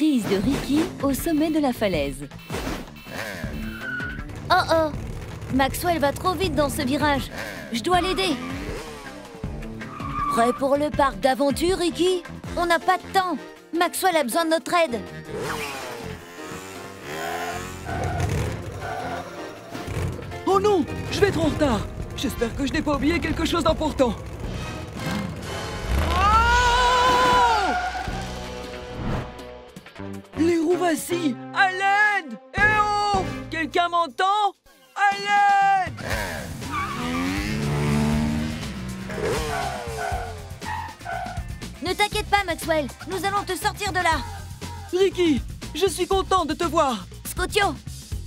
Crise de Ricky au sommet de la falaise. Oh oh! Maxwell va trop vite dans ce virage. Je dois l'aider. Prêt pour le parc d'aventure, Ricky? On n'a pas de temps. Maxwell a besoin de notre aide. Oh non! Je vais être en retard! J'espère que je n'ai pas oublié quelque chose d'important. Oh! Les roues vacillent! À l'aide! Eh oh! Quelqu'un m'entend? À l'aide! Ne t'inquiète pas, Maxwell. Nous allons te sortir de là. Ricky, je suis content de te voir. Scotio,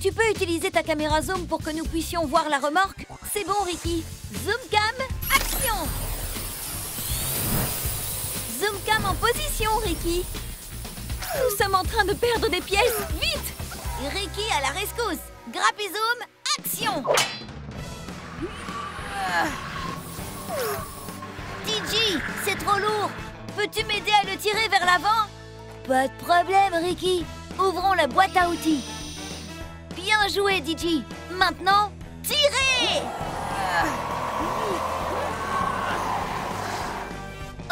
tu peux utiliser ta caméra zoom pour que nous puissions voir la remorque? C'est bon, Ricky. Zoom cam, action! Zoom cam en position, Ricky. Nous sommes en train de perdre des pièces. Vite! Et Ricky à la rescousse. Grappy zoom, action! DJ, c'est trop lourd. Peux-tu m'aider à le tirer vers l'avant? Pas de problème, Ricky. Ouvrons la boîte à outils. Bien joué, DJ. Maintenant, tirez!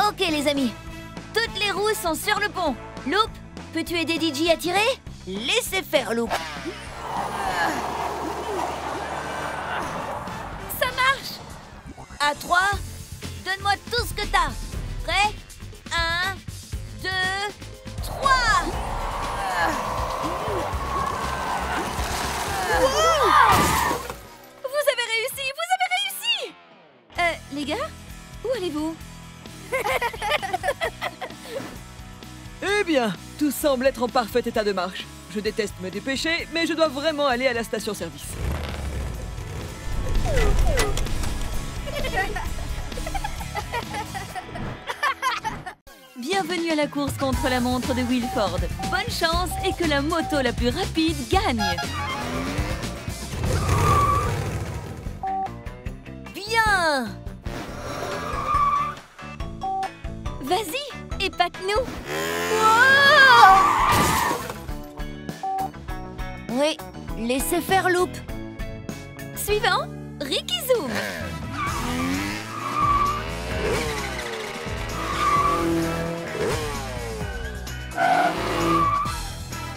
Ok, les amis. Toutes les roues sont sur le pont. Loop, peux-tu aider DJ à tirer? Laissez faire, Loop. Ça marche! À 3, donne-moi tout ce que t'as. Prêt? 1, 2, 3. Vous avez réussi! Vous avez réussi! Les gars, où allez-vous? Eh bien, tout semble être en parfait état de marche. Je déteste me dépêcher, mais je dois vraiment aller à la station-service. Bienvenue à la course contre la montre de Wilford. Bonne chance et que la moto la plus rapide gagne. Bien! Vas-y, épate-nous. Oui, laissez faire, Loop. Suivant, Ricky Zoom.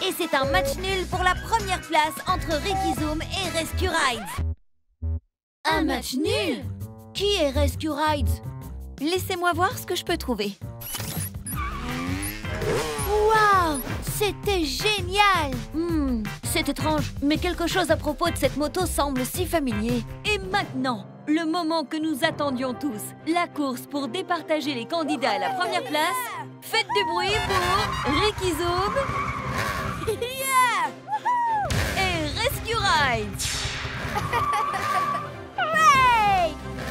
Et c'est un match nul pour la première place entre Ricky Zoom et Rescue Rides. Un match nul? Qui est Rescue Rides? Laissez-moi voir ce que je peux trouver. Waouh! C'était génial! C'est étrange, mais quelque chose à propos de cette moto semble si familier. Et maintenant, le moment que nous attendions tous, la course pour départager les candidats à la première place. Faites du bruit pour Ricky Zoom et Rescue Ride.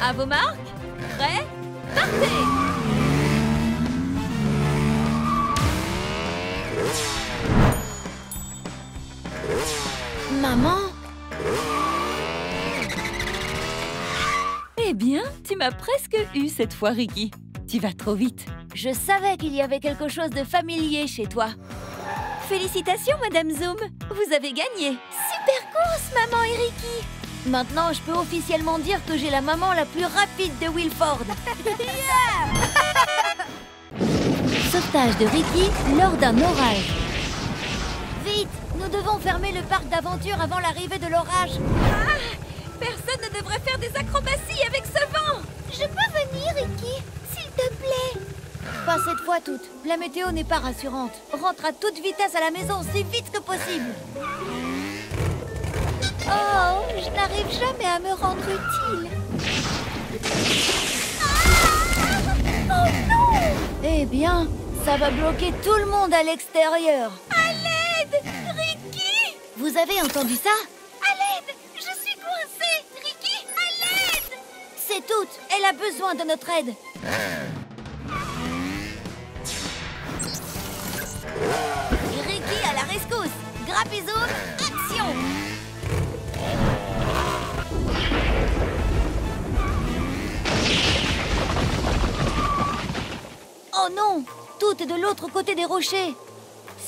À vos marques, prêts, partez! Maman? Eh bien, tu m'as presque eu cette fois, Ricky. Tu vas trop vite. Je savais qu'il y avait quelque chose de familier chez toi. Félicitations, Madame Zoom. Vous avez gagné. Super course, maman et Ricky. Maintenant, je peux officiellement dire que j'ai la maman la plus rapide de Wilford. Sauvetage de Ricky lors d'un orage. Vite, nous devons fermer le parc d'aventure avant l'arrivée de l'orage. Personne ne devrait faire des acrobaties avec ce vent. Je peux venir, Ricky, s'il te plaît? Pas cette fois toute. La météo n'est pas rassurante. Rentre à toute vitesse à la maison, aussi vite que possible. Oh, je n'arrive jamais à me rendre utile. Oh non! Eh bien, ça va bloquer tout le monde à l'extérieur. À l'aide! Ricky! Vous avez entendu ça? À l'aide! Je suis coincée! Ricky, à l'aide! C'est toute. Elle a besoin de notre aide. Ricky à la rescousse. Grappy zoom, action! Oh non! Tout est de l'autre côté des rochers.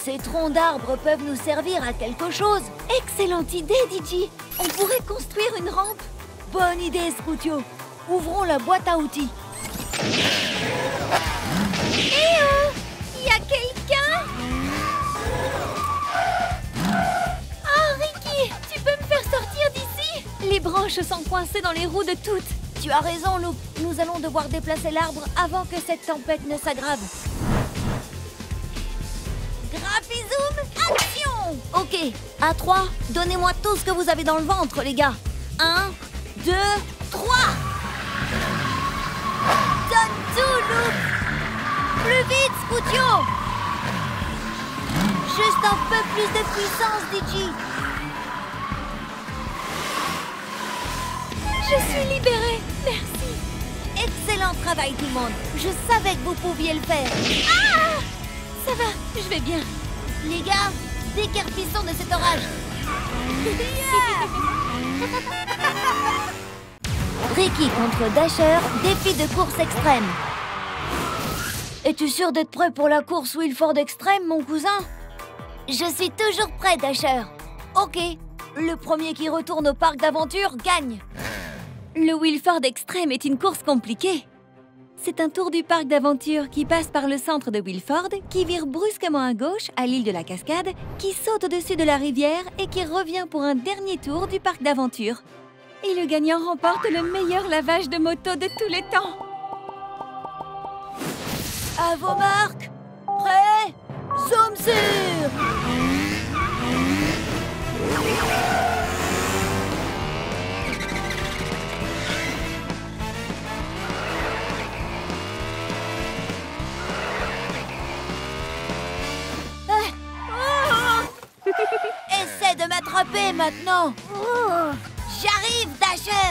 Ces troncs d'arbres peuvent nous servir à quelque chose. Excellente idée, Digi. On pourrait construire une rampe. Bonne idée, Scootio. Ouvrons la boîte à outils. Eh oh! Y a quelqu'un? Oh, Ricky, tu peux me faire sortir d'ici? Les branches sont coincées dans les roues de toutes. Tu as raison, Loop. Nous allons devoir déplacer l'arbre avant que cette tempête ne s'aggrave. Graphizoom, action! Ok, à 3, donnez-moi tout ce que vous avez dans le ventre, les gars. 1, 2, 3! Donne tout, Loop! Plus vite, Scootio! Juste un peu plus de puissance, Digi. Je suis libérée. Merci. Excellent travail, tout le monde. Je savais que vous pouviez le faire. Ah! Ça va, je vais bien. Les gars, décarpissons de cet orage. Ricky contre Dasher, défi de course extrême. Es-tu sûr d'être prêt pour la course Wilford extrême, mon cousin? Je suis toujours prêt, Dasher. Ok, le premier qui retourne au parc d'aventure gagne. Le Wilford Extreme est une course compliquée. C'est un tour du parc d'aventure qui passe par le centre de Wilford, qui vire brusquement à gauche à l'île de la Cascade, qui saute au-dessus de la rivière et qui revient pour un dernier tour du parc d'aventure. Et le gagnant remporte le meilleur lavage de moto de tous les temps. À vos marques, prêts, zoom sur! Essaie de m'attraper maintenant. J'arrive, Dasher.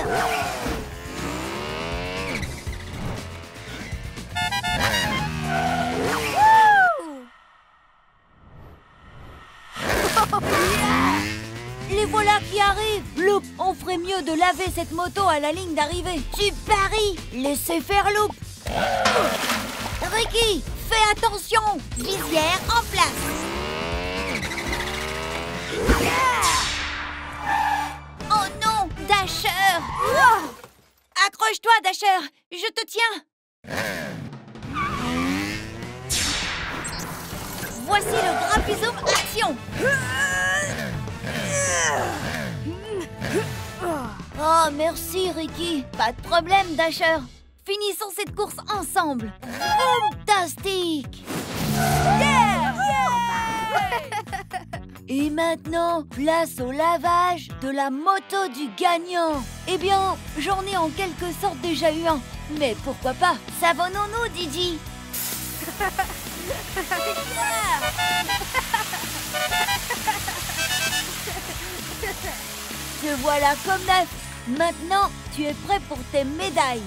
Les voilà qui arrivent. Loop, on ferait mieux de laver cette moto à la ligne d'arrivée. Tu paries. Laissez faire Loop. Ricky, fais attention. Visière en place. Oh non, Dasher! Accroche-toi, Dasher! Je te tiens! Voici le Graphizoom action! Oh, merci, Ricky! Pas de problème, Dasher! Finissons cette course ensemble! Fantastique! Et maintenant, place au lavage de la moto du gagnant. Eh bien, j'en ai en quelque sorte déjà eu un. Mais pourquoi pas? Savonnons-nous, Didi. Te voilà comme neuf. Maintenant, tu es prêt pour tes médailles.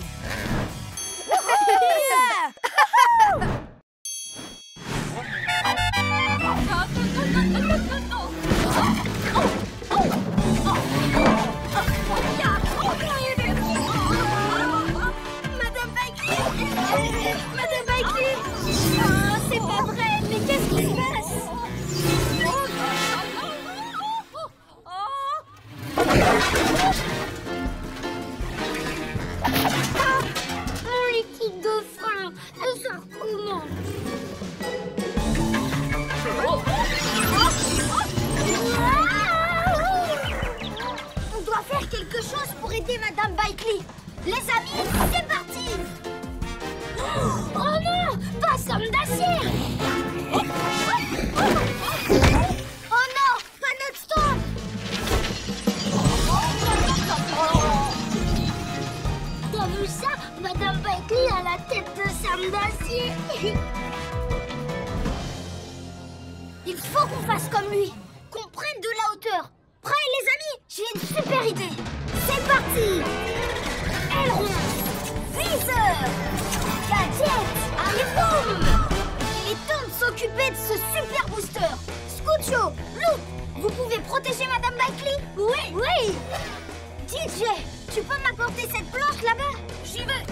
Madame Bailey! Oh, c'est pas vrai! Mais qu'est-ce qui se passe? Mon liquide de frein, ça sort comment? On doit faire quelque chose pour aider Madame Bailey. Les amis, c'est parti! Oh non! Pas somme d'acier! Oh non! Pas notre stop! T'as vu ça? Madame Bailey a la tête de somme d'acier! Il faut qu'on fasse comme lui! Qu'on prenne de la hauteur! Prêts les amis? J'ai une super idée! C'est parti! Aileron! Viseur! Gadget! Allez, boum! Il est temps de s'occuper de ce super booster! Scootio! Loop! Vous pouvez protéger Madame Bailey? Oui! Oui! DJ! Tu peux m'apporter cette planche là-bas? J'y vais!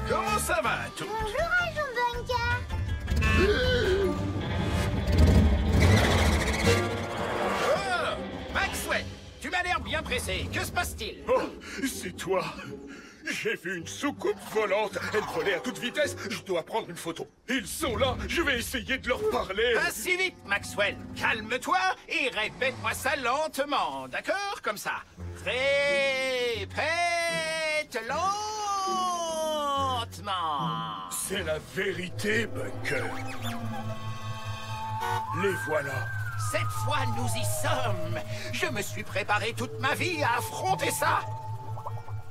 Comment ça va, tout? Bonjour, agent Bunker. Oh, Maxwell, tu m'as l'air bien pressé. Que se passe-t-il? Oh, c'est toi. J'ai vu une soucoupe volante. Elle volait à toute vitesse. Je dois prendre une photo. Ils sont là. Je vais essayer de leur parler. Pas si vite, Maxwell. Calme-toi et répète-moi ça lentement, d'accord? Comme ça. Répète lentement. C'est la vérité, Bunker. Les voilà. Cette fois, nous y sommes. Je me suis préparé toute ma vie à affronter ça.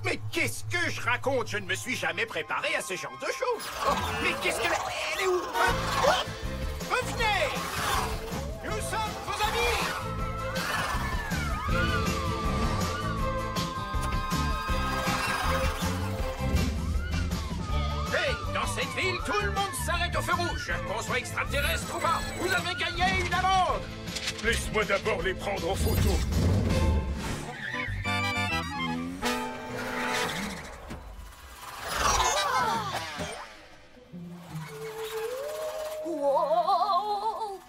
Mais qu'est-ce que je raconte? Je ne me suis jamais préparé à ce genre de choses. Oh, mais qu'est-ce que... Elle est où? Revenez! Nous sommes vos amis! Hey, dans cette ville, tout le monde s'arrête au feu rouge. Qu'on soit extraterrestre ou pas, vous avez gagné une amende! Laisse-moi d'abord les prendre en photo. Wow!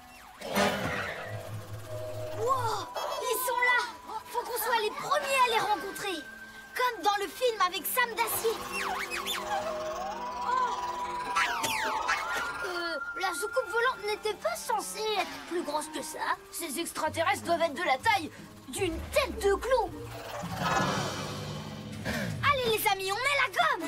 Wow! Ils sont là! Faut qu'on soit les premiers à les rencontrer! Comme dans le film avec Sam d'Acier! La soucoupe volante n'était pas censée être plus grosse que ça. Ces extraterrestres doivent être de la taille d'une tête de clou! Allez les amis, on met la gomme!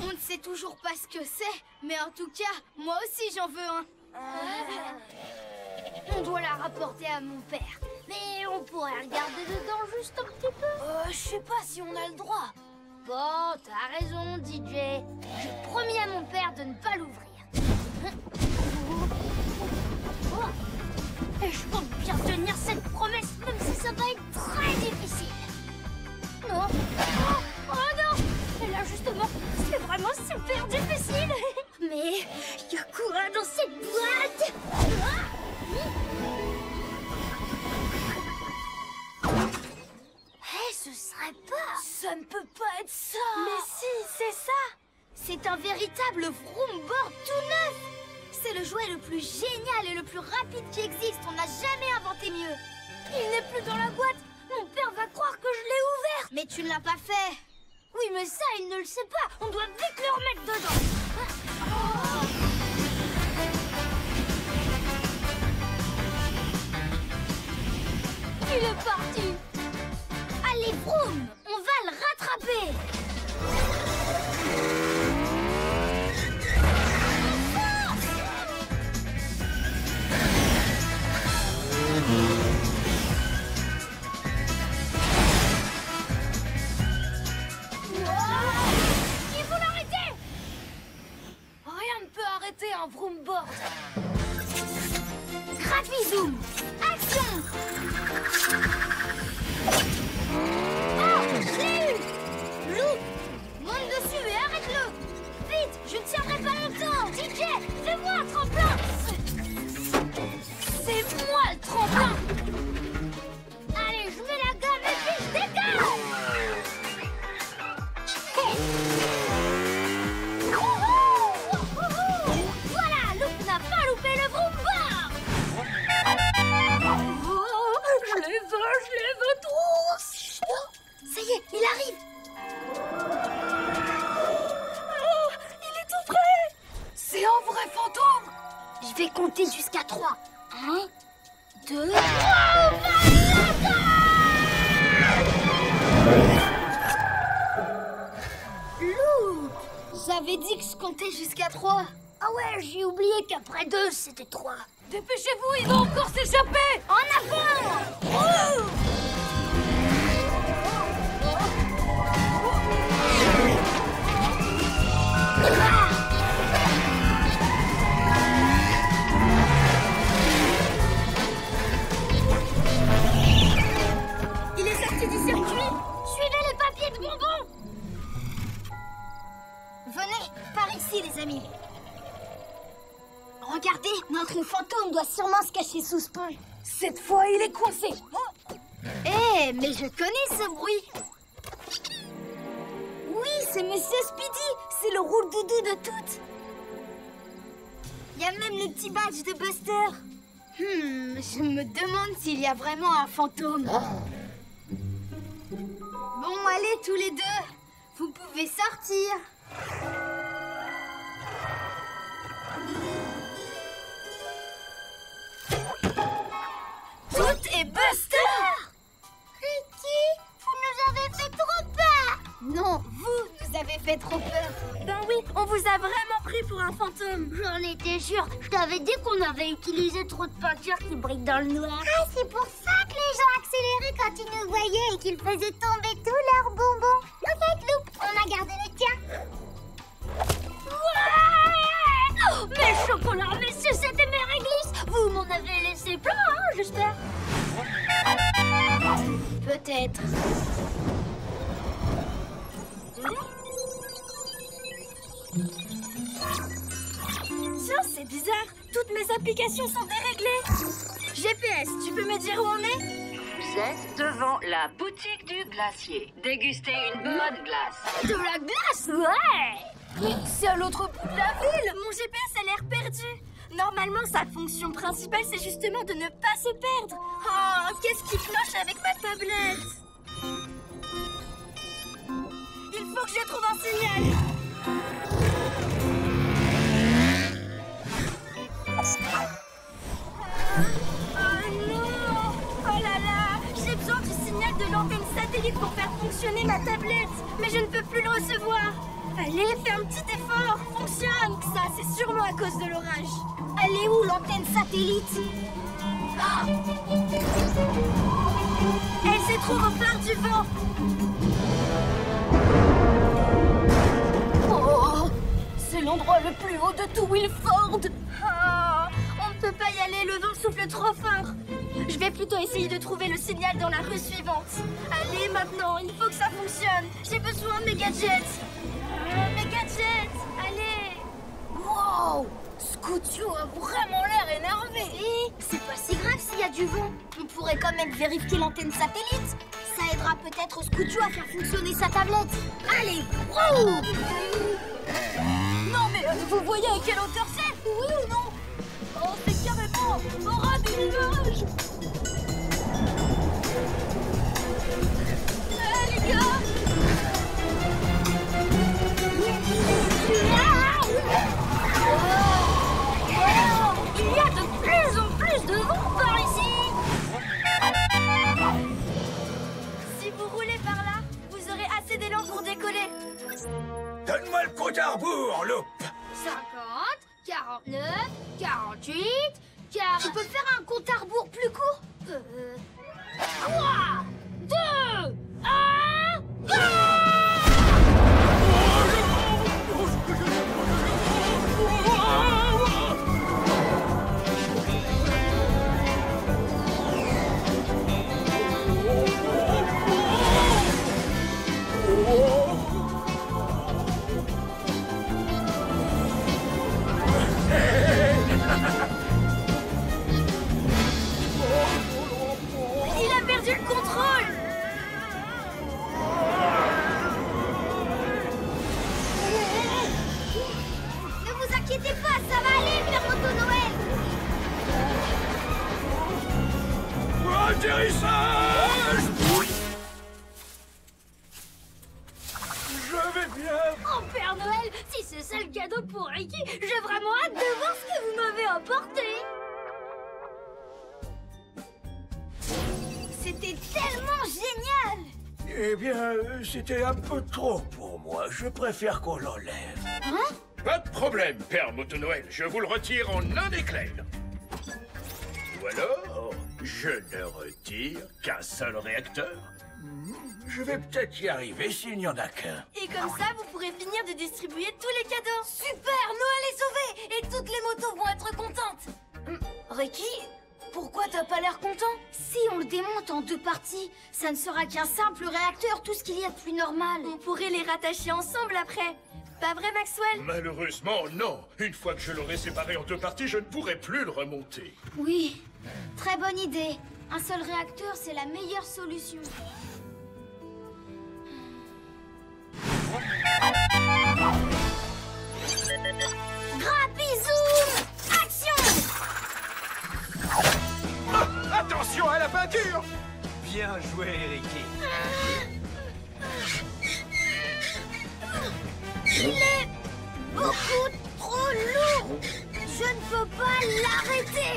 On ne sait toujours pas ce que c'est, mais en tout cas, moi aussi j'en veux un. On doit la rapporter à mon père. Mais on pourrait regarder dedans juste un petit peu. Je sais pas si on a le droit. Bon, t'as raison, DJ. J'ai promis à mon père de ne pas l'ouvrir. Et je compte bien tenir cette promesse, même si ça va être très difficile. Non. Oh non! Et là, justement, c'est vraiment super difficile. Mais il y a quoi dans cette boîte? Ce serait pas... Ça ne peut pas être ça. Mais si, c'est ça. C'est un véritable vroom-board tout neuf. C'est le jouet le plus génial et le plus rapide qui existe. On n'a jamais inventé mieux. Il n'est plus dans la boîte. Mon père va croire que je l'ai ouvert. Mais tu ne l'as pas fait. Oui, mais ça, il ne le sait pas. On doit vite le remettre dedans. Il est parti. Allez, vroom, on va le rattraper. Il faut l'arrêter. Rien ne peut arrêter un vroom board. Gravizoom, action. Oh, je l'ai eu! Lou, monte dessus et arrête-le! Vite, je ne tiendrai pas longtemps! DJ, fais-moi un tremplin! C'est moi le tremplin! Allez, je mets la gomme et puis je dégage! Voilà, Lou n'a pas loupé le vroom board! Je les veux tous! Ça y est, il arrive! Oh, il est tout près! C'est un vrai fantôme! Je vais compter jusqu'à 3. 1, 2... Look! J'avais dit que je comptais jusqu'à 3. Ah ouais, j'ai oublié qu'après 2, c'était 3. Dépêchez-vous, il va encore s'échapper! En avant! Oh! Il est sorti du circuit. ici, les amis. Regardez, notre fantôme doit sûrement se cacher sous ce pont. Cette fois, il est coincé. Eh, mais je connais ce bruit. Oui, c'est Monsieur Speedy. C'est le roule-doudou de toutes. Il y a même le petit badge de Buster. Je me demande s'il y a vraiment un fantôme. Bon, allez, tous les deux. Vous pouvez sortir. Tout est Buster. Ricky, vous nous avez fait trop peur. Non, vous nous avez fait trop peur. Ben oui, on vous a vraiment pris pour un fantôme. J'en étais sûre. Je t'avais dit qu'on avait utilisé trop de peinture qui brille dans le noir. Ah, c'est pour ça que les gens accéléraient quand ils nous voyaient et qu'ils faisaient tomber tous leurs bonbons. Look, on a gardé les tiens. Ouais, oh, mes chocolats, mes sucettes et mes réglisses. Vous m'en avez laissé plein, hein, j'espère. Peut-être. Tiens, c'est bizarre. Toutes mes applications sont déréglées. GPS, tu peux me dire où on est? Vous êtes devant la boutique du glacier. Dégustez une bonne glace. De la glace? Ouais. Mais c'est à l'autre bout de la ville. Mon GPS a l'air perdu. Normalement, sa fonction principale, c'est justement de ne pas se perdre. Oh, qu'est-ce qui cloche avec ma tablette? Il faut que je trouve un signal. Oh non! Oh là là! J'ai besoin du signal de l'antenne satellite pour faire fonctionner ma tablette. Mais je ne peux plus le recevoir. Allez, fais un petit effort. Fonctionne! Ça, c'est sûrement à cause de l'orage. Elle est où l'antenne satellite? Elle se trouve au phare du vent. Oh! C'est l'endroit le plus haut de tout Wilford. Oh, on ne peut pas y aller, le vent souffle trop fort. Je vais plutôt essayer de trouver le signal dans la rue suivante. Allez, maintenant, il faut que ça fonctionne. J'ai besoin de mes gadgets. Mes gadgets, allez. Wow! Scootio a vraiment l'air énervé. Et c'est pas si grave s'il y a du vent. On pourrait quand même vérifier l'antenne satellite. Ça aidera peut-être Scootio à faire fonctionner sa tablette. Allez, wouh! Non, mais vous voyez à quelle hauteur c'est? Oui ou non? Oh, c'est carrément au ras des nuages. Les gars! Il y a de plus en plus de vent par ici. Si vous roulez par là, vous aurez assez d'élan pour décoller. Donne-moi le compte à rebours, Loup. 50, 49, 48, 40... Tu peux faire un compte à rebours plus court? 3, 2, 1... Il a perdu le contrôle. Ne vous inquiétez pas, ça va aller, Père Moto Noël. Atterrissage! Je vais bien. Oh, Père Noël, si c'est ça le cadeau pour Ricky, j'ai vraiment hâte de voir ce que vous m'avez apporté. C'était tellement génial. Eh bien, c'était un peu trop pour moi. Je préfère qu'on l'enlève. Pas de problème, Père Moto Noël. Je vous le retire en un éclair. Ou alors, je ne retire qu'un seul réacteur. Je vais peut-être y arriver s'il n'y en a qu'un. Et comme ça, vous pourrez finir de distribuer tous les cadeaux. Super, Noël est sauvé et toutes les motos vont être contentes. Ricky, pourquoi t'as pas l'air content? Si on le démonte en deux parties, ça ne sera qu'un simple réacteur, tout ce qu'il y a de plus normal. On pourrait les rattacher ensemble après. Pas vrai, Maxwell? Malheureusement, non. Une fois que je l'aurai séparé en deux parties, je ne pourrai plus le remonter. Oui, très bonne idée. Un seul réacteur, c'est la meilleure solution. Grapizoom! Action! Ah, attention à la peinture! Bien joué, Ricky. Il est beaucoup trop lourd. Je ne peux pas l'arrêter.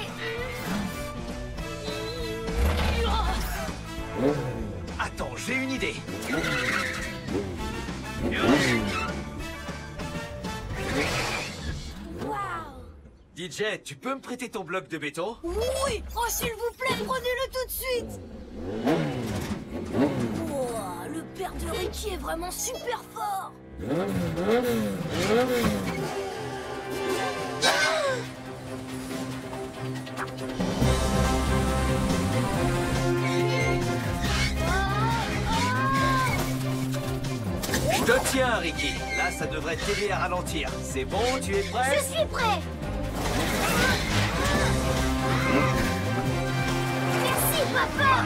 Attends, j'ai une idée. Waouh! DJ, tu peux me prêter ton bloc de béton? Oui! Oh, s'il vous plaît, prenez-le tout de suite! Wow, le père de Ricky est vraiment super fort! Je te tiens, Ricky. Là, ça devrait t'aider à ralentir. C'est bon, tu es prêt? Je suis prêt! Merci, papa!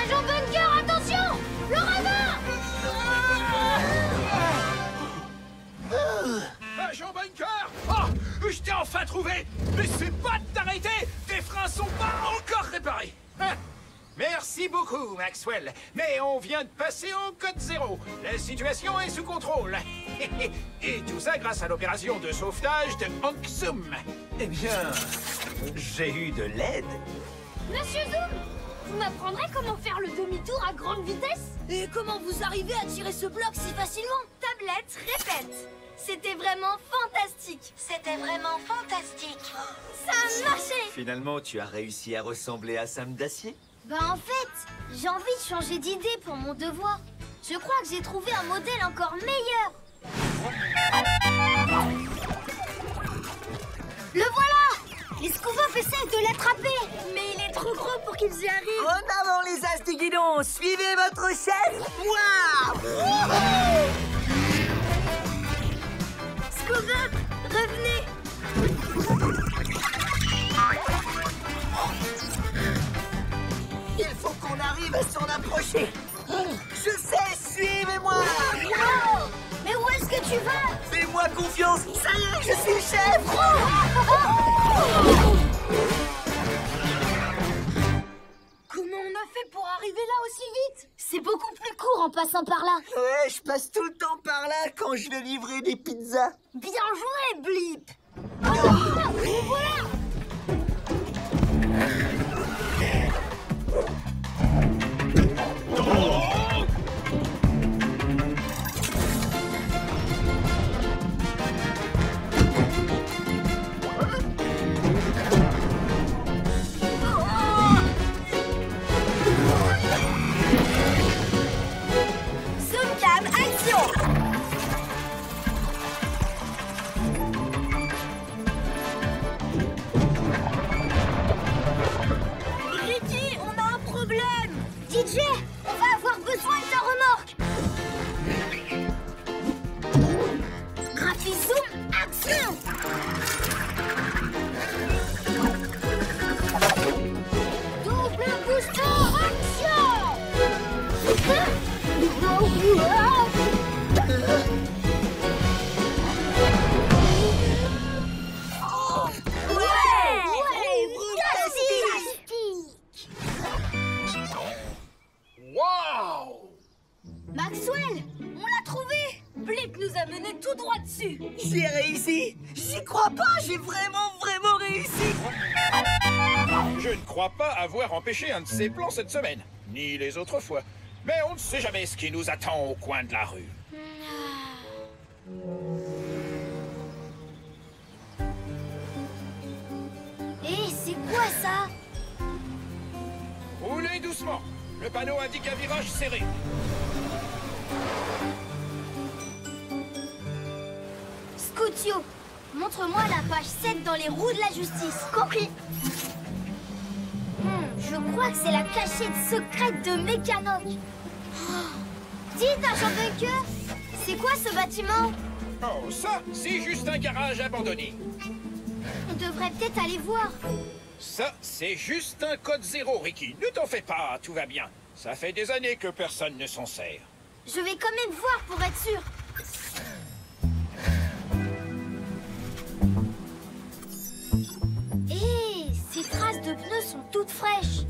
Agent Bunker, attention! Le ravin! Agent Bunker! Oh! Je t'ai enfin trouvé! N'essaie pas de t'arrêter! Tes freins sont pas encore réparés! Hein? Merci beaucoup, Maxwell. Mais on vient de passer au code 0. La situation est sous contrôle. Et tout ça grâce à l'opération de sauvetage de Hank Zoom. Eh bien, j'ai eu de l'aide. Monsieur Zoom, vous m'apprendrez comment faire le demi-tour à grande vitesse? Et comment vous arrivez à tirer ce bloc si facilement? Tablette, répète. C'était vraiment fantastique. C'était vraiment fantastique. Ça a marché. Finalement, tu as réussi à ressembler à Sam d'acier? Bah en fait, j'ai envie de changer d'idée pour mon devoir. Je crois que j'ai trouvé un modèle encore meilleur. Le voilà! Les Scoobop essayent de l'attraper, mais il est trop gros pour qu'ils y arrivent. En avant les as du guidon, suivez votre chef. Waouh! Scoobop, revenez! Il faut qu'on arrive à s'en approcher. Je sais, suivez-moi. Wow! Mais où est-ce que tu vas? Fais-moi confiance. Ça y est, je suis le chef. Comment on a fait pour arriver là aussi vite? C'est beaucoup plus court en passant par là. Ouais, je passe tout le temps par là quand je vais livrer des pizzas. Bien joué, Blip! Oh, voilà! Zoomcam, action! Ricky, on a un problème! DJ, on va avoir besoin de ta remorque! Graphizoom, action! Double booster, action! Wow! Maxwell, on l'a trouvé! Blip nous a mené tout droit dessus! J'ai réussi. J'y crois pas, j'ai vraiment réussi. Je ne crois pas avoir empêché un de ses plans cette semaine, ni les autres fois. Mais on ne sait jamais ce qui nous attend au coin de la rue. Et c'est quoi ça? Roulez doucement. Le panneau indique un virage serré. Scootio, montre-moi la page 7 dans les roues de la justice. Compris. Je crois que c'est la cachette secrète de Mécanoc. Oh. Dites, Agent Bunker, C'est quoi ce bâtiment? Oh, ça, c'est juste un garage abandonné. On devrait peut-être aller voir. Ça, c'est juste un code 0, Ricky. Ne t'en fais pas, tout va bien. Ça fait des années que personne ne s'en sert. Je vais quand même voir pour être sûr. Hé, ces traces de pneus sont toutes fraîches.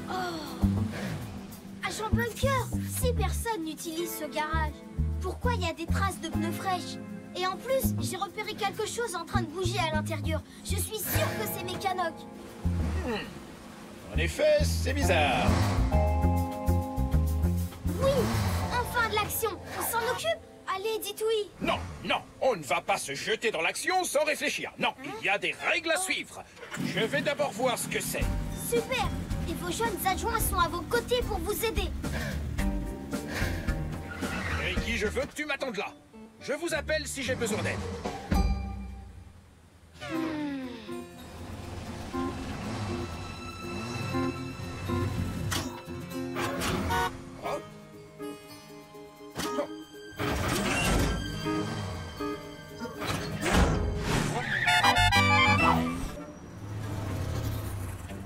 Oh. Agent Bunker, 6 personnes n'utilisent ce garage. Pourquoi il y a des traces de pneus fraîches? Et en plus, j'ai repéré quelque chose en train de bouger à l'intérieur. Je suis sûre que c'est Mécanoc. En effet, c'est bizarre. Oui, enfin de l'action. On s'en occupe? Allez, dites oui. Non, non, on ne va pas se jeter dans l'action sans réfléchir. Non, il y a des règles à suivre. Je vais d'abord voir ce que c'est. Super. Et vos jeunes adjoints sont à vos côtés pour vous aider. Ricky, je veux que tu m'attendes là. Je vous appelle si j'ai besoin d'aide.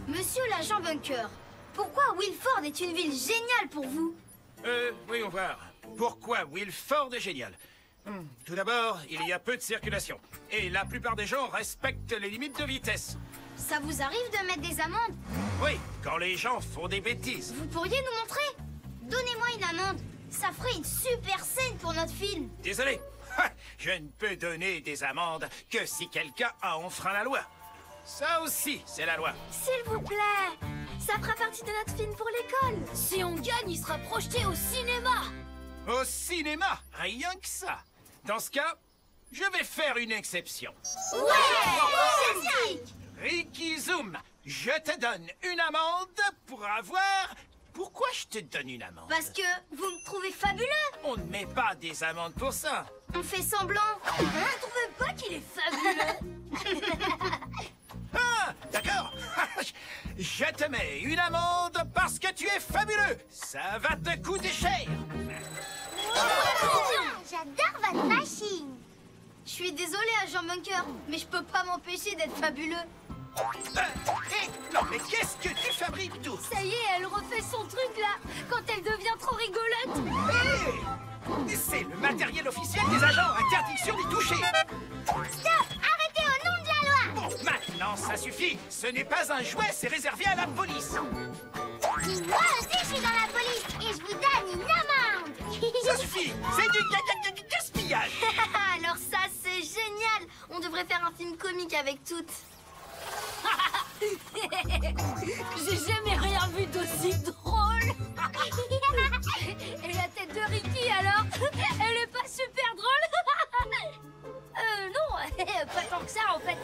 Monsieur l'agent Bunker, pourquoi Wilford est une ville géniale pour vous? Voyons voir. Pourquoi Wilford est génial? Tout d'abord, il y a peu de circulation. Et la plupart des gens respectent les limites de vitesse. Ça vous arrive de mettre des amendes? Oui, quand les gens font des bêtises. Vous pourriez nous montrer? Donnez-moi une amende. Ça ferait une super scène pour notre film. Désolé. Je ne peux donner des amendes que si quelqu'un a enfreint la loi. Ça aussi, c'est la loi. S'il vous plaît, ça fera partie de notre film pour l'école. Si on gagne, il sera projeté au cinéma. Au cinéma, rien que ça. Dans ce cas, je vais faire une exception. Ouais, génial. Ricky Zoom, je te donne une amende pour avoir... Pourquoi je te donne une amende? Parce que vous me trouvez fabuleux. On ne met pas des amendes pour ça. On fait semblant. Vous ne trouvez pas qu'il est fabuleux? Ah, d'accord. Je te mets une amende parce que tu es fabuleux. Ça va te coûter cher. J'adore votre machine. Je suis désolée, agent Bunker, mais je peux pas m'empêcher d'être fabuleux. Non, mais qu'est-ce que tu fabriques tout? Ça y est, elle refait son truc là, quand elle devient trop rigolote. Hé! C'est le matériel officiel des agents. Interdiction d'y toucher. Stop! Arrêtez au nom de la loi. Bon, maintenant, ça suffit. Ce n'est pas un jouet, c'est réservé à la police. Moi aussi, je suis dans la police et je vous donne une amende. Ça suffit. C'est du gaspillage. Alors ça, c'est génial. On devrait faire un film comique avec toutes. J'ai jamais rien vu d'aussi drôle. Et la tête de Ricky, alors? Elle est pas super drôle? Non, pas tant que ça, en fait.